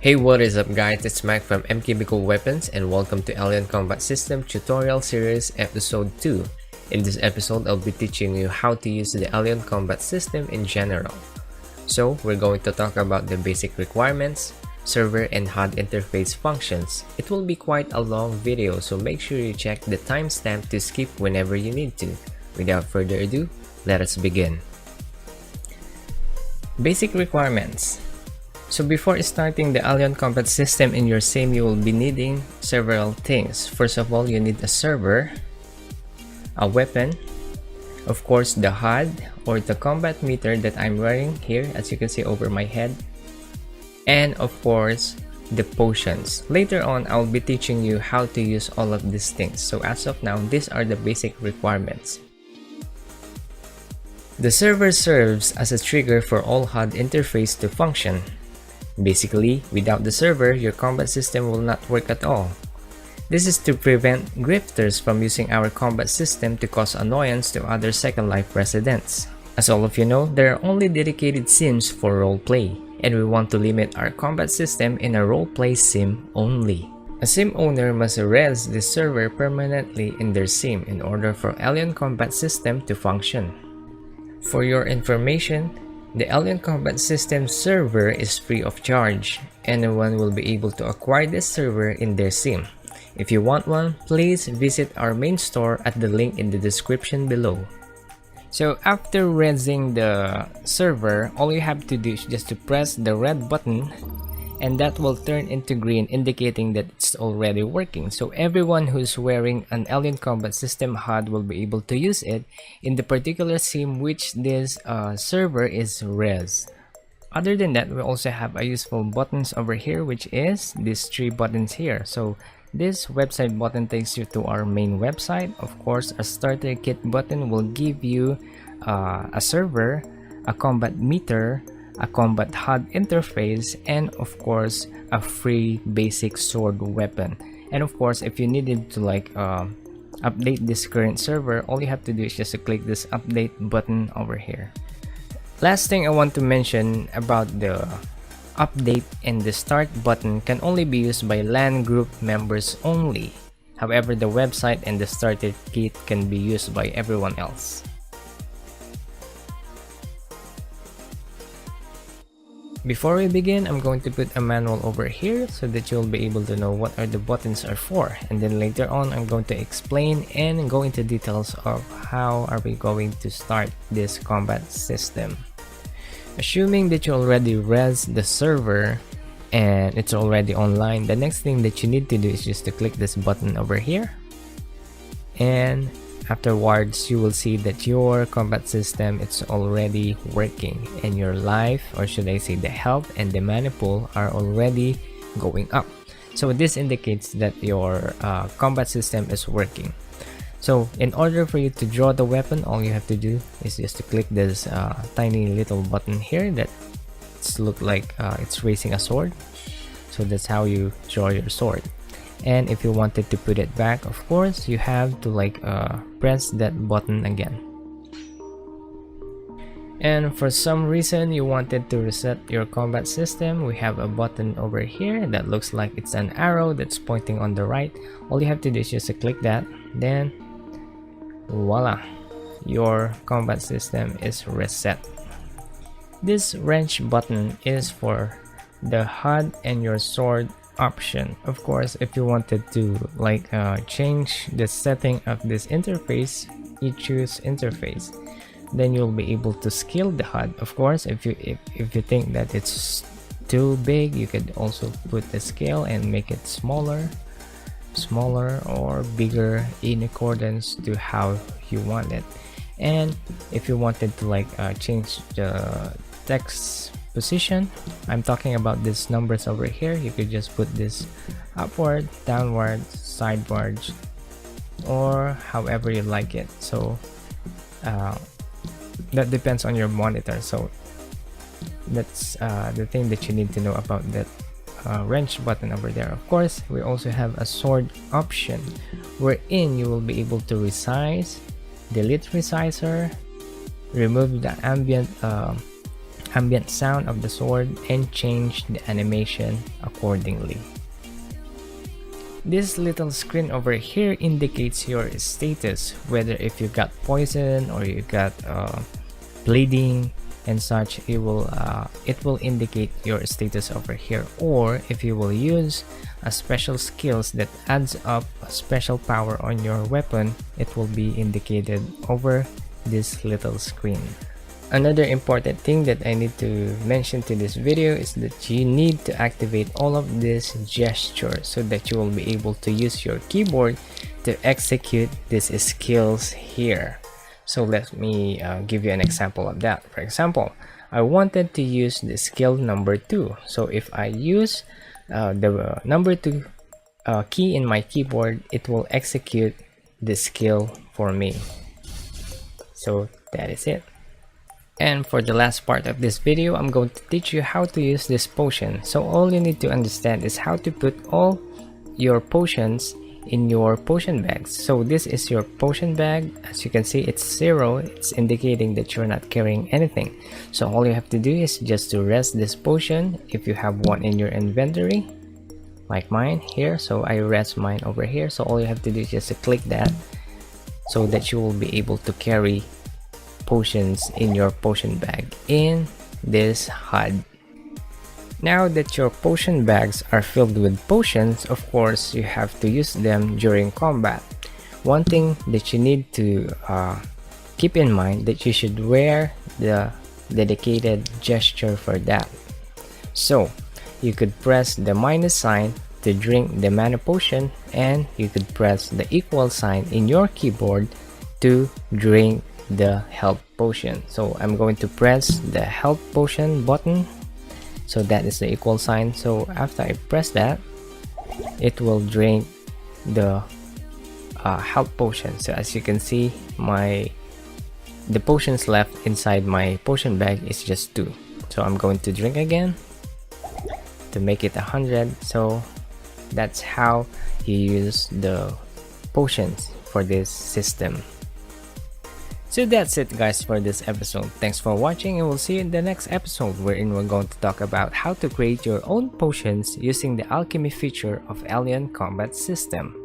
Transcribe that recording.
Hey, what is up guys, it's Mac from MKBCULT Weapons and welcome to Elyon Combat System Tutorial Series Episode 2. In this episode, I'll be teaching you how to use the Elyon Combat System in general. So, we're going to talk about the basic requirements, server and HUD interface functions. It will be quite a long video, so make sure you check the timestamp to skip whenever you need to. Without further ado, let us begin. Basic requirements. So before starting the Elyon Combat System in your sim, you will be needing several things. First of all, you need a server, a weapon, of course the HUD or the combat meter that I'm wearing here, as you can see over my head, and of course the potions. Later on, I'll be teaching you how to use all of these things. So as of now, these are the basic requirements. The server serves as a trigger for all HUD interface to function. Basically, without the server, your combat system will not work at all. This is to prevent grifters from using our combat system to cause annoyance to other Second Life residents. As all of you know, there are only dedicated sims for roleplay, and we want to limit our combat system in a roleplay sim only. A sim owner must res the server permanently in their sim in order for Elyon Combat System to function. For your information, the Elyon Combat System server is free of charge. Anyone will be able to acquire this server in their sim. If you want one, please visit our main store at the link in the description below. So after resing the server, all you have to do is just to press the red button and that will turn into green, indicating that it's already working. So everyone who's wearing an Elyon Combat System HUD will be able to use it in the particular sim which this server is res. Other than that, we also have a useful buttons over here, which is these three buttons here. So this website button takes you to our main website. Of course, a starter kit button will give you a server, a combat meter, a combat HUD interface, and of course a free basic sword weapon. And of course, if you needed to update this current server, all you have to do is just to click this update button over here. Last thing I want to mention about the update and the start button can only be used by LAN group members only. However, the website and the starter kit can be used by everyone else. Before we begin, I'm going to put a manual over here so that you'll be able to know what are the buttons are for, and then later on I'm going to explain and go into details of how are we going to start this combat system. Assuming that you already res the server and it's already online, the next thing that you need to do is just to click this button over here, and afterwards you will see that your combat system is already working and your life, or should I say the health and the mana pool, are already going up. So this indicates that your combat system is working. So in order for you to draw the weapon, all you have to do is just to click this tiny little button here that looks like it's raising a sword. So that's how you draw your sword. And if you wanted to put it back, of course you have to press that button again. And for some reason you wanted to reset your combat system, we have a button over here that looks like it's an arrow that's pointing on the right. All you have to do is just to click that, then voila, your combat system is reset. This wrench button is for the HUD and your sword option. Of course, if you wanted to change the setting of this interface, you choose interface, then you'll be able to scale the HUD. Of course, if you think that it's too big, you could also put the scale and make it smaller or bigger in accordance to how you want it. And if you wanted to change the text position, I'm talking about these numbers over here, you could just put this upward, downward, sideways, or however you like it. So that depends on your monitor. So that's the thing that you need to know about that wrench button over there. Of course, we also have a sword option wherein you will be able to resize, delete resizer, remove the ambient sound of the sword and change the animation accordingly. This little screen over here indicates your status, whether if you got poison or you got bleeding and such. It will indicate your status over here, or if you will use a special skills that adds up a special power on your weapon, it will be indicated over this little screen. Another important thing that I need to mention to this video is that you need to activate all of this gesture so that you will be able to use your keyboard to execute these skills here. So let me give you an example of that. For example, I wanted to use the skill number 2. So if I use the number 2 key in my keyboard, it will execute the skill for me. So that is it. And for the last part of this video, I'm going to teach you how to use this potion. So all you need to understand is how to put all your potions in your potion bags. So this is your potion bag. As you can see, it's 0. It's indicating that you're not carrying anything. So all you have to do is just to rest this potion if you have one in your inventory, like mine here. So I rest mine over here. So all you have to do is just to click that so that you will be able to carry potions in your potion bag in this HUD. Now that your potion bags are filled with potions, of course you have to use them during combat. One thing that you need to keep in mind that you should wear the dedicated gesture for that. So you could press the minus sign to drink the mana potion, and you could press the equal sign in your keyboard to drink the health potion. So I'm going to press the health potion button. So that is the equal sign. So after I press that, it will drink the health potion. So as you can see, the potions left inside my potion bag is just 2. So I'm going to drink again to make it 100. So that's how you use the potions for this system. So that's it guys for this episode. Thanks for watching, and we'll see you in the next episode, wherein we're going to talk about how to create your own potions using the alchemy feature of Elyon combat system.